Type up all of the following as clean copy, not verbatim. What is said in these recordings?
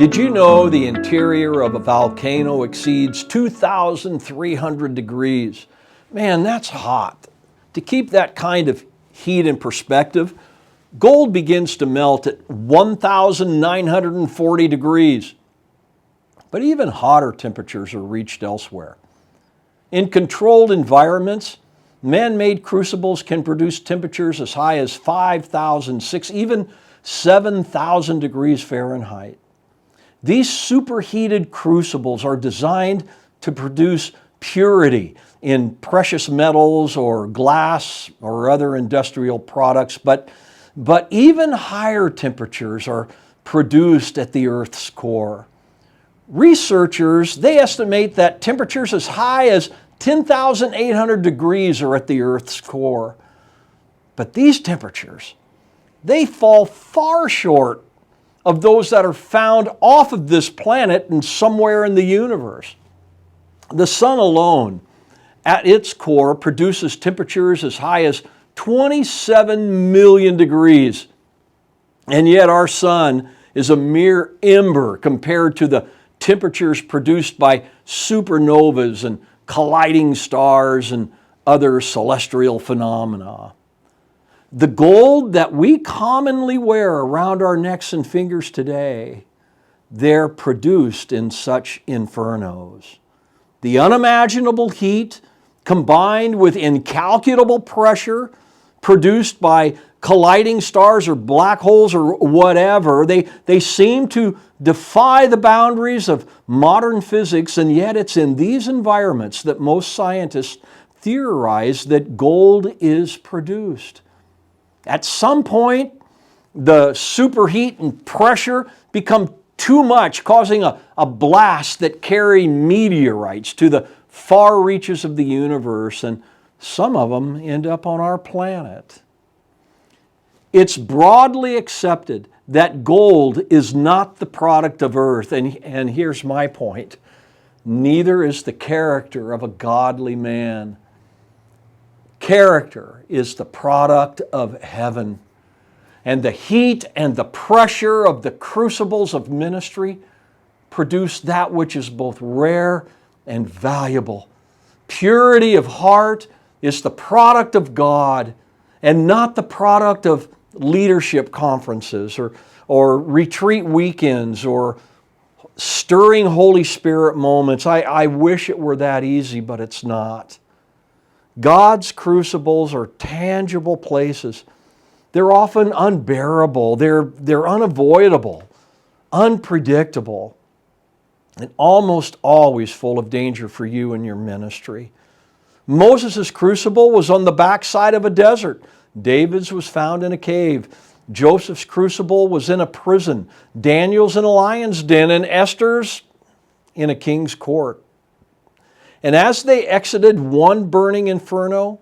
Did you know the interior of a volcano exceeds 2,300 degrees? Man, that's hot. To keep that kind of heat in perspective, gold begins to melt at 1,940 degrees. But even hotter temperatures are reached elsewhere. In controlled environments, man-made crucibles can produce temperatures as high as 5,000, even 7,000 degrees Fahrenheit. These superheated crucibles are designed to produce purity in precious metals or glass or other industrial products, but even higher temperatures are produced at the Earth's core. Researchers, they estimate that temperatures as high as 10,800 degrees are at the Earth's core. But these temperatures, they fall far short of those that are found off of this planet and somewhere in the universe. The sun alone, at its core, produces temperatures as high as 27 million degrees. And yet our sun is a mere ember compared to the temperatures produced by supernovas and colliding stars and other celestial phenomena. The gold that we commonly wear around our necks and fingers today, they're produced in such infernos. The unimaginable heat combined with incalculable pressure produced by colliding stars or black holes or whatever, they seem to defy the boundaries of modern physics, and yet it's in these environments that most scientists theorize that gold is produced. At some point, the superheat and pressure become too much, causing a blast that carry meteorites to the far reaches of the universe, and some of them end up on our planet. It's broadly accepted that gold is not the product of earth, and here's my point. Neither is the character of a godly man. Character is the product of heaven. And the heat and the pressure of the crucibles of ministry produce that which is both rare and valuable. Purity of heart is the product of God and not the product of leadership conferences or retreat weekends or stirring Holy Spirit moments. I wish it were that easy, but it's not. God's crucibles are tangible places. They're often unbearable, they're unavoidable, unpredictable, and almost always full of danger for you and your ministry. Moses' crucible was on the backside of a desert. David's was found in a cave. Joseph's crucible was in a prison. Daniel's in a lion's den, and Esther's in a king's court. And as they exited one burning inferno,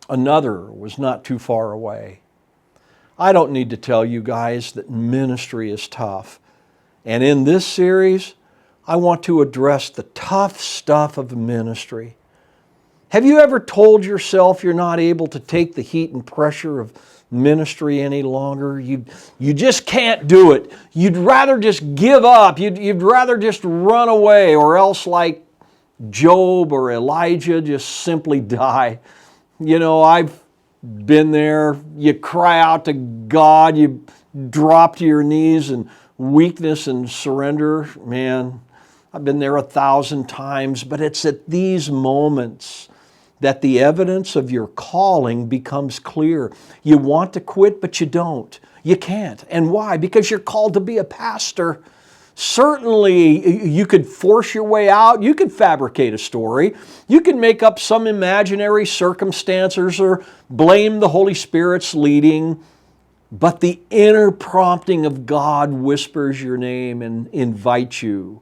another was not too far away. I don't need to tell you guys that ministry is tough. And in this series, I want to address the tough stuff of ministry. Have you ever told yourself you're not able to take the heat and pressure of ministry any longer? You just can't do it. You'd rather just give up. You'd rather just run away, or else, like Job or Elijah, just simply die. You know, I've been there. You cry out to God, you drop to your knees in weakness and surrender. Man, I've been there 1,000 times, but it's at these moments that the evidence of your calling becomes clear. You want to quit, but you don't. You can't. And why? Because you're called to be a pastor. Certainly, you could force your way out. You could fabricate a story. You could make up some imaginary circumstances or blame the Holy Spirit's leading. But the inner prompting of God whispers your name and invites you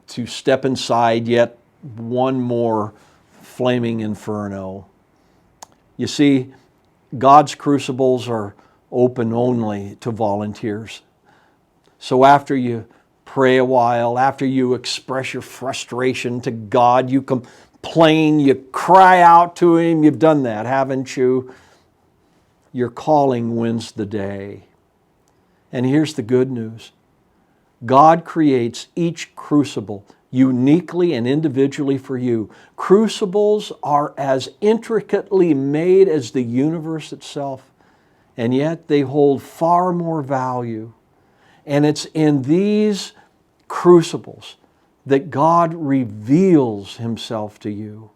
to step inside yet one more flaming inferno. You see, God's crucibles are open only to volunteers. So after you pray a while, after you express your frustration to God, you complain, you cry out to Him, you've done that, haven't you? Your calling wins the day. And here's the good news. God creates each crucible uniquely and individually for you. Crucibles are as intricately made as the universe itself, and yet they hold far more value. And it's in these crucibles that God reveals Himself to you.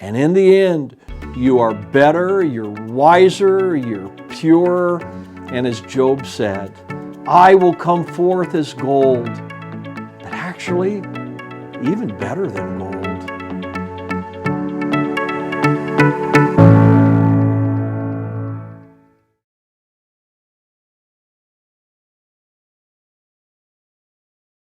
And in the end, you are better, you're wiser, you're purer, and as Job said, I will come forth as gold, but actually even better than gold.